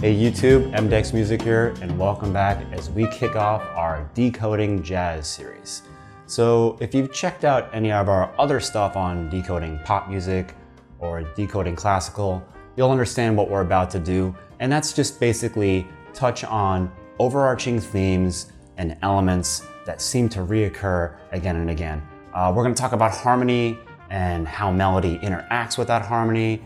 Hey YouTube, MDEX Music here, and welcome back as we kick off our Decoding Jazz series. So if you've checked out any of our other stuff on decoding pop music or decoding classical, you'll understand what we're about to do, and that's just basically touch on overarching themes and elements that seem to reoccur again and again. We're going to talk about harmony and how melody interacts with that harmony,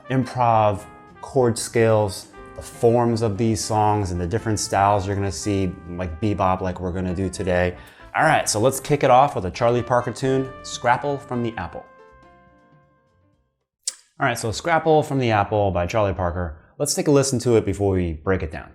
improv, chord scales, the forms of these songs and the different styles you're gonna see, like bebop, like we're gonna do today. All right, so let's kick it off with a Charlie Parker tune, Scrapple from the Apple. All right, so Scrapple from the Apple by Charlie Parker. Let's take a listen to it before we break it down.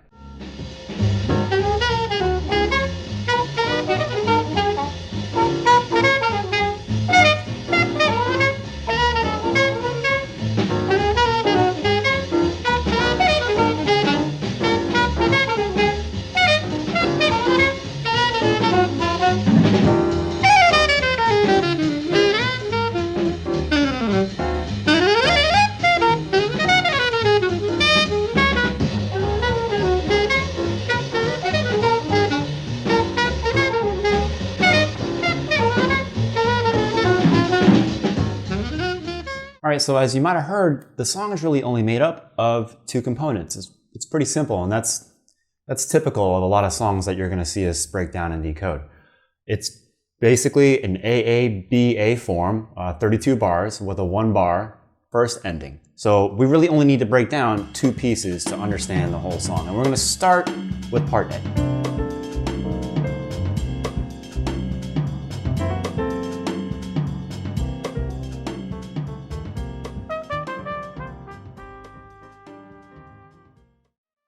All right, so as you might have heard, the song is really only made up of two components. It's pretty simple, and that's typical of a lot of songs that you're gonna see us break down and decode. It's basically an AABA form, 32 bars with a 1 bar first ending. So we really only need to break down two pieces to understand the whole song. And we're gonna start with part A.